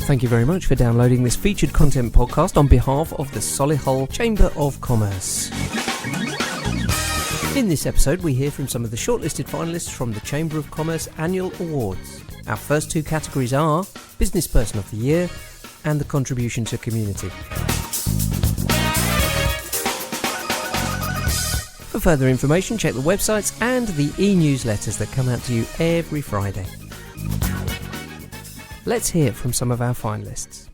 Thank you very much for downloading this featured content podcast on behalf of the Solihull Chamber of Commerce. In this episode, we hear from some of the shortlisted finalists from the Chamber of Commerce Annual Awards. Our first two categories are Business Person of the Year and the Contribution to Community. For further information, check the websites and the e-newsletters that come out to you every Friday. Let's hear from some of our finalists.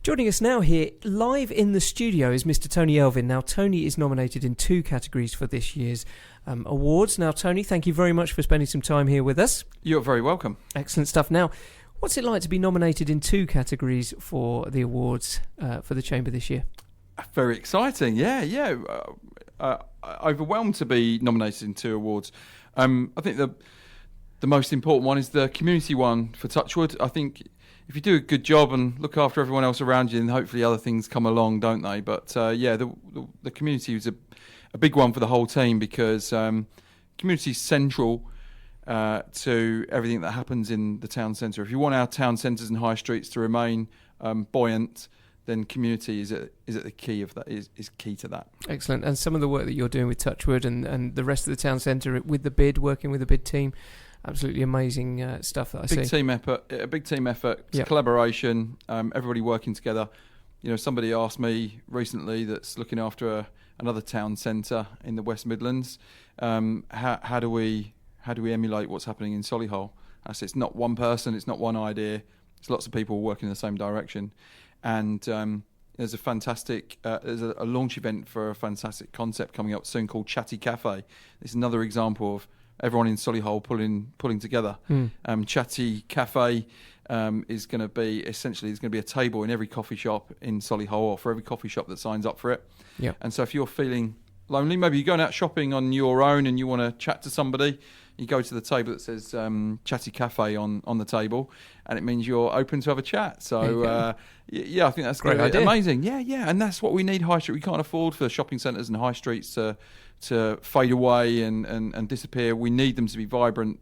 Joining us now here, live in the studio, is Mr. Tony Elvin. Now, Tony is nominated in two categories for this year's awards. Now, Tony, thank you very much for spending some time here with us. You're very welcome. Excellent stuff. Now, what's it like to be nominated in two categories for the awards for the Chamber this year? Very exciting, yeah. Overwhelmed to be nominated in two awards. I think the most important one is the community one for Touchwood. I think if you do a good job and look after everyone else around you, then hopefully other things come along, don't they? But the community is a big one for the whole team because community is central to everything that happens in the town centre. If you want our town centres and high streets to remain buoyant, then community is at the key of that. Is key to that. Excellent. And some of the work that you're doing with Touchwood and the rest of the town centre with the bid, working with the bid team, absolutely amazing stuff that I see. A big team effort, collaboration, everybody working together. You know, somebody asked me recently that's looking after another town centre in the West Midlands. How do we emulate what's happening in Solihull? I said it's not one person, it's not one idea. It's lots of people working in the same direction. And there's a launch event for a fantastic concept coming up soon called Chatty Cafe. It's another example of everyone in Solihull pulling together. Chatty Cafe is going to be essentially there's going to be a table in every coffee shop in Solihull, or for every coffee shop that signs up for it. Yeah. And so if you're feeling lonely, maybe you're going out shopping on your own and you want to chat to somebody, you go to the table that says Chatty Cafe on the table, and it means you're open to have a chat. So I think that's great idea. Amazing. Yeah, and that's what we need. High street, we can't afford for shopping centres and high streets to fade away and disappear. We need them to be vibrant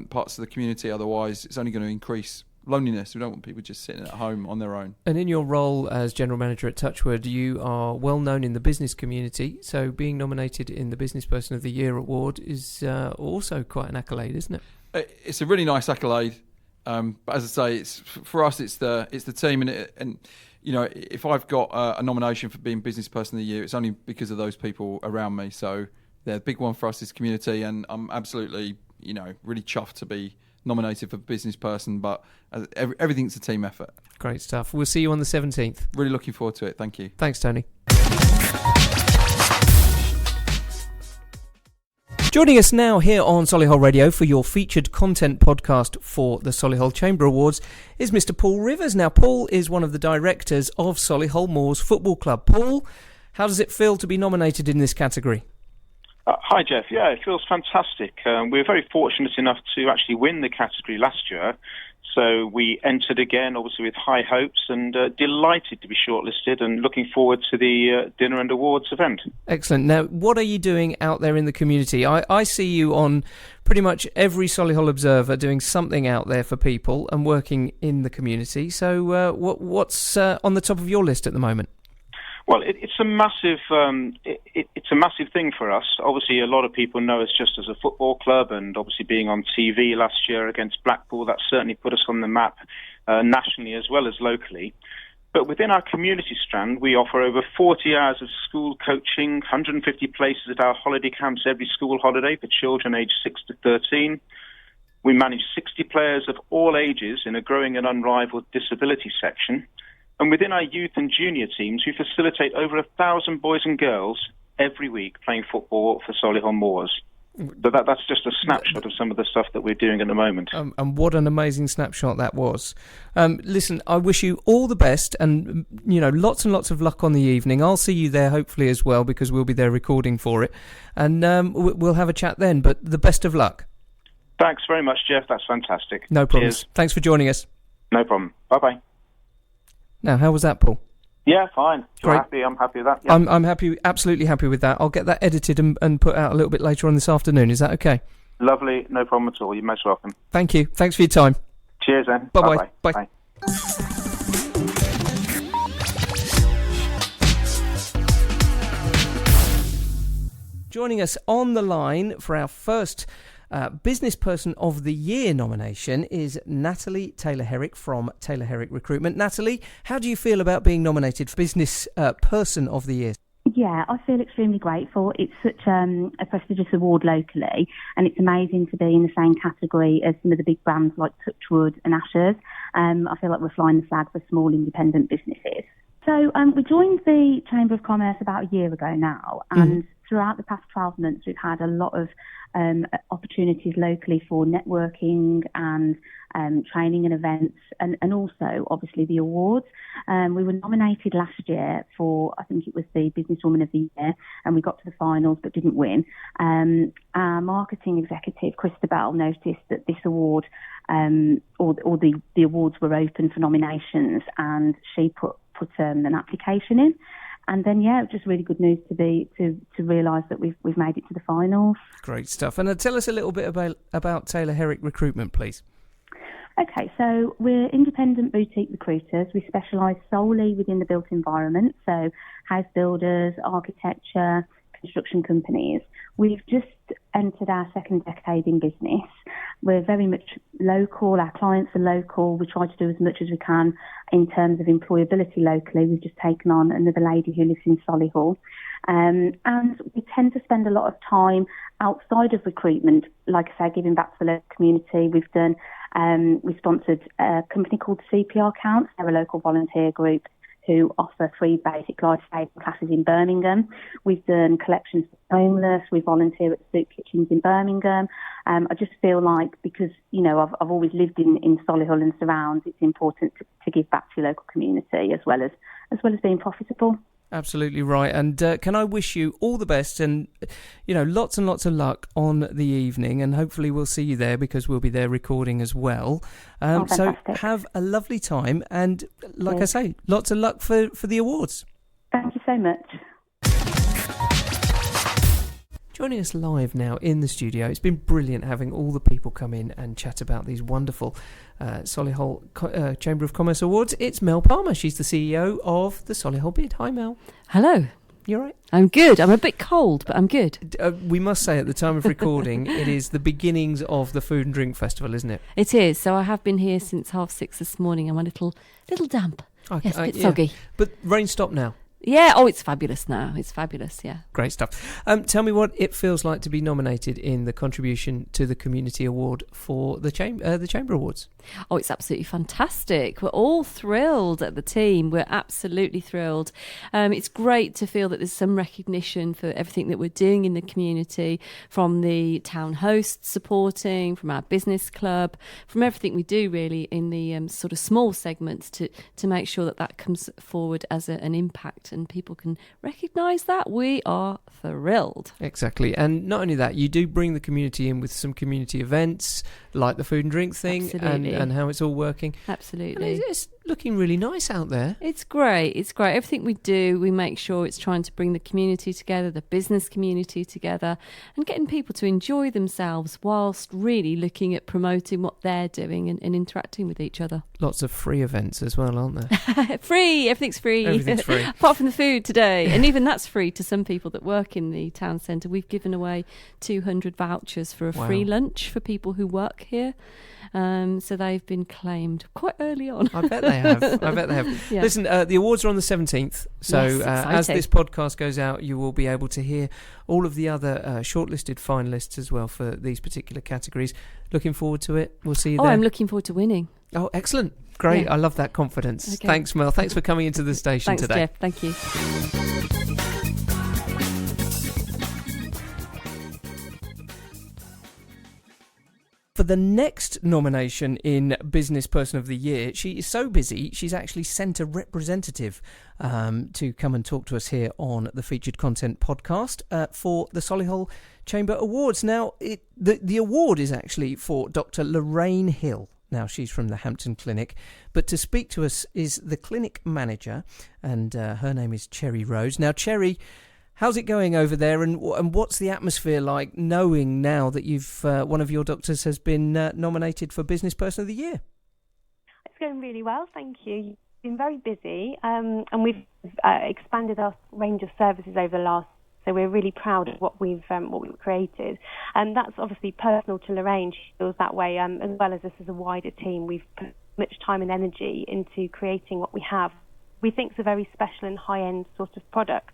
parts of the community. Otherwise, it's only going to increase loneliness. We don't want people just sitting at home on their own. And in your role as General Manager at Touchwood, you are well known in the business community. So being nominated in the Business Person of the Year award is also quite an accolade, isn't it? It's a really nice accolade. But as I say, it's for us. It's the team, and you know, if I've got a nomination for being Business Person of the Year, it's only because of those people around me. So the big one for us is community, and I'm absolutely, really chuffed to be nominated for Business Person. But everything's a team effort. Great stuff. We'll see you on the 17th. Really looking forward to it. Thank you. Thanks, Tony. Joining us now here on Solihull Radio for your featured content podcast for the Solihull Chamber Awards is Mr. Paul Rivers. Now, Paul is one of the directors of Solihull Moors Football Club. Paul, how does it feel to be nominated in this category? Hi, Jeff. Yeah, it feels fantastic. We were very fortunate enough to actually win the category last year. So we entered again, obviously with high hopes, and delighted to be shortlisted and looking forward to the dinner and awards event. Excellent. Now, what are you doing out there in the community? I see you on pretty much every Solihull Observer doing something out there for people and working in the community. So what's on the top of your list at the moment? Well, it's a massive thing for us. Obviously, a lot of people know us just as a football club, and obviously being on TV last year against Blackpool, that certainly put us on the map nationally as well as locally. But within our community strand, we offer over 40 hours of school coaching, 150 places at our holiday camps every school holiday for children aged 6 to 13. We manage 60 players of all ages in a growing and unrivaled disability section. And within our youth and junior teams, we facilitate over 1,000 boys and girls every week playing football for Solihull Moors. But that's just a snapshot of some of the stuff that we're doing at the moment. And what an amazing snapshot that was. Listen, I wish you all the best and, lots and lots of luck on the evening. I'll see you there hopefully as well, because we'll be there recording for it. And we'll have a chat then, but the best of luck. Thanks very much, Jeff. That's fantastic. No problem. Thanks for joining us. No problem. Bye-bye. Now, how was that, Paul? Yeah, fine. You're happy? I'm happy with that. Yeah. I'm happy, absolutely happy with that. I'll get that edited and put out a little bit later on this afternoon. Is that okay? Lovely. No problem at all. You're most welcome. Thank you. Thanks for your time. Cheers, then. Bye-bye. Bye. Joining us on the line for our first Business Person of the Year nomination is Natalie Taylor-Herrick from Taylor-Herrick Recruitment. Natalie, how do you feel about being nominated for Business Person of the Year? Yeah, I feel extremely grateful. It's such a prestigious award locally, and it's amazing to be in the same category as some of the big brands like Touchwood and Ashers. I feel like we're flying the flag for small independent businesses. So we joined the Chamber of Commerce about a year ago now, and throughout the past 12 months we've had a lot of opportunities locally for networking and training and events, and also obviously the awards. We were nominated last year for, I think it was the Businesswoman of the Year, and we got to the finals but didn't win. Our marketing executive, Christabel, noticed that this award, or the awards were open for nominations, and she put an application in. And then, it was just really good news to realise that we've made it to the finals. Great stuff. And tell us a little bit about Taylor-Herrick Recruitment, please. Okay, so we're independent boutique recruiters. We specialise solely within the built environment, so house builders, architecture, construction companies. We've just entered our second decade in business. We're very much local. Our clients are local. We try to do as much as we can in terms of employability locally. We've just taken on another lady who lives in Solihull. And we tend to spend a lot of time outside of recruitment, like I say, giving back to the local community. We sponsored a company called CPR Counts. They're a local volunteer group who offer free basic life-saving classes in Birmingham. We've done collections for homeless. We volunteer at soup kitchens in Birmingham. I just feel like, because I've always lived in Solihull and surrounds, it's important to give back to your local community as well as being profitable. Absolutely right. And can I wish you all the best and, lots and lots of luck on the evening, and hopefully we'll see you there because we'll be there recording as well. So have a lovely time, and like I say, lots of luck for the awards. Thank you so much. Joining us live now in the studio, it's been brilliant having all the people come in and chat about these wonderful Solihull Chamber of Commerce Awards. It's Mel Palmer. She's the CEO of the Solihull Bid. Hi, Mel. Hello. You all right? I'm good. I'm a bit cold, but I'm good. We must say at the time of recording, it is the beginnings of the Food and Drink Festival, isn't it? It is. So I have been here since 6:30 this morning. I'm a little damp. Yes, a bit soggy. But rain stopped now. Yeah, it's fabulous now. It's fabulous, yeah. Great stuff. Tell me what it feels like to be nominated in the Contribution to the Community Award for the Chamber Awards. Oh, it's absolutely fantastic. We're all thrilled at the team. We're absolutely thrilled. It's great to feel that there's some recognition for everything that we're doing in the community, from the town hosts supporting, from our business club, from everything we do really in the sort of small segments to make sure that comes forward as an impact and people can recognise that. We are thrilled. Exactly. And not only that, you do bring the community in with some community events like the food and drink thing. Absolutely. And how it's all working. Absolutely. And it's looking really nice out there. It's great. It's great. Everything we do, we make sure it's trying to bring the community together, the business community together, and getting people to enjoy themselves whilst really looking at promoting what they're doing and interacting with each other. Lots of free events as well, aren't there? Free. Everything's free. Everything's free. Apart from the food today. And even that's free to some people that work in the town centre. We've given away 200 vouchers for a free lunch for people who work here. So they've been claimed quite early on. I bet they have. Yeah. Listen, the awards are on the 17th. So as this podcast goes out, you will be able to hear all of the other shortlisted finalists as well for these particular categories. Looking forward to it. We'll see you there. I'm looking forward to winning. Oh, excellent. Great. Yeah. I love that confidence. Okay. Thanks, Mel. Thanks for coming into the station today. Thanks, Jeff. Thank you. For the next nomination in Business Person of the Year, she is so busy, she's actually sent a representative to come and talk to us here on the Featured Content podcast for the Solihull Chamber Awards. Now, the award is actually for Dr. Lorraine Hill. Now, she's from the Hampton Clinic, but to speak to us is the clinic manager, and her name is Cherry Rose. Now, Cherry, how's it going over there, and what's the atmosphere like knowing now that you've one of your doctors has been nominated for Business Person of the Year? It's going really well, thank you. You've been very busy, and we've expanded our range of services over the last So we're really proud of what we've created, and that's obviously personal to Lorraine. She feels that way, as well as us as a wider team. We've put much time and energy into creating what we have. We think it's a very special and high-end sort of product,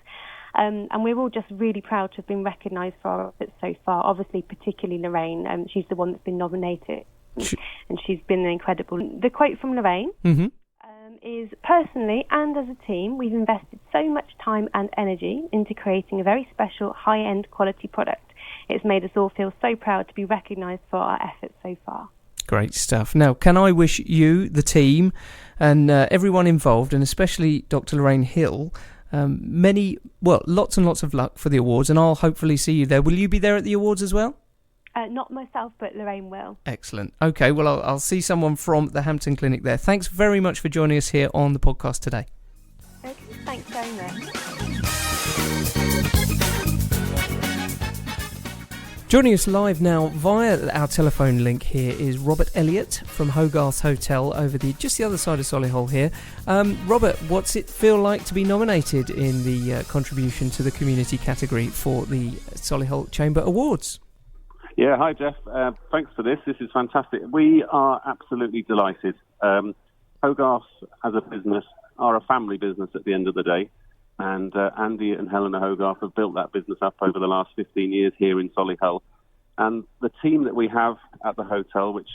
and we're all just really proud to have been recognised for our efforts so far. Obviously, particularly Lorraine. She's the one that's been nominated, and she's been incredible. The quote from Lorraine. Mm-hmm. Is personally and as a team, we've invested so much time and energy into creating a very special, high-end quality product. It's made us all feel so proud to be recognised for our efforts so far. Great stuff. Now, can I wish you, the team, and everyone involved, and especially Dr. Lorraine Hill, lots and lots of luck for the awards, and I'll hopefully see you there. Will you be there at the awards as well? Not myself, but Lorraine will. Excellent. Okay, well, I'll see someone from the Hampton Clinic there. Thanks very much for joining us here on the podcast today. Okay, thanks very much. Joining us live now via our telephone link here is Robert Elliott from Hogarth's Hotel over just the other side of Solihull here. Robert, what's it feel like to be nominated in the contribution to the community category for the Solihull Chamber Awards? Yeah, hi Jeff. Thanks for this. This is fantastic. We are absolutely delighted. Hogarth, as a business, are a family business at the end of the day. And Andy and Helena Hogarth have built that business up over the last 15 years here in Solihull. And the team that we have at the hotel, which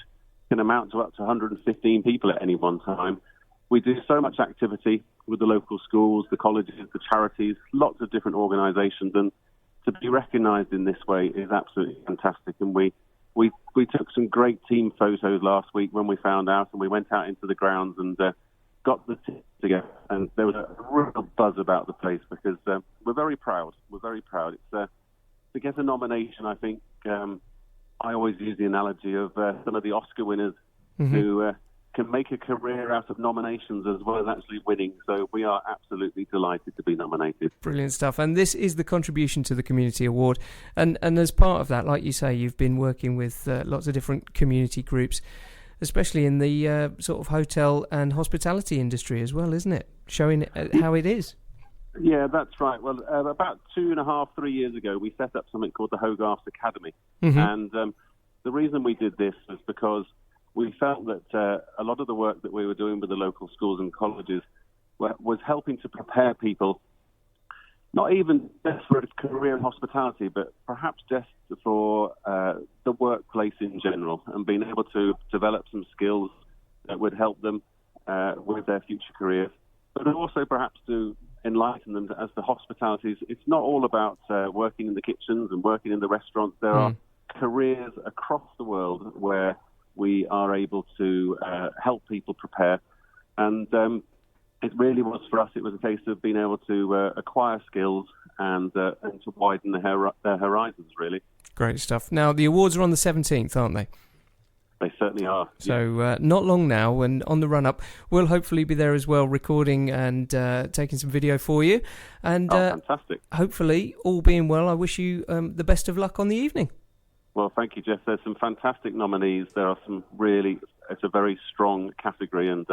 can amount to up to 115 people at any one time, we do so much activity with the local schools, the colleges, the charities, lots of different organisations. And to be recognised in this way is absolutely fantastic. And we took some great team photos last week when we found out, and we went out into the grounds and got the team together. And there was a real buzz about the place because we're very proud. We're very proud. It's to get a nomination, I think, I always use the analogy of some of the Oscar winners who can make a career out of nominations as well as actually winning. So we are absolutely delighted to be nominated. Brilliant stuff. And this is the contribution to the community award. And as part of that, like you say, you've been working with lots of different community groups, especially in the sort of hotel and hospitality industry as well, isn't it? Showing how it is. Yeah, that's right. Well, about 2.5, 3 years ago, we set up something called the Hogarth Academy. And the reason we did this was because we felt that a lot of the work that we were doing with the local schools and colleges was helping to prepare people, not even just for a career in hospitality, but perhaps just for the workplace in general, and being able to develop some skills that would help them with their future careers, but also perhaps to enlighten them as the hospitalities. It's not all about working in the kitchens and working in the restaurants. There are careers across the world where we are able to help people prepare. And it really was, for us, it was a case of being able to acquire skills and to widen their horizons, really. Great stuff. Now, the awards are on the 17th, aren't they? They certainly are. So not long now, and on the run-up, we'll hopefully be there as well, recording and taking some video for you. And fantastic. Hopefully, all being well, I wish you the best of luck on the evening. Well, thank you, Jeff. There's some fantastic nominees. There are some really, it's a very strong category, and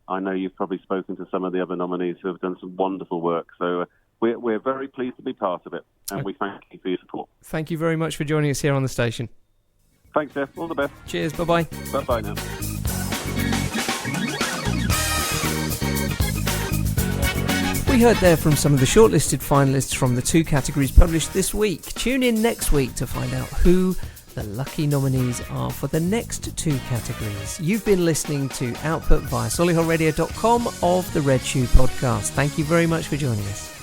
I know you've probably spoken to some of the other nominees who have done some wonderful work. So we're very pleased to be part of it, and we thank you for your support. Thank you very much for joining us here on the station. Thanks, Jeff. All the best. Cheers. Bye-bye. Bye-bye now. We heard there from some of the shortlisted finalists from the 2 categories published this week. Tune in next week to find out who the lucky nominees are for the next 2 categories. You've been listening to Output via solihullradio.com of the Red Shoe Podcast. Thank you very much for joining us.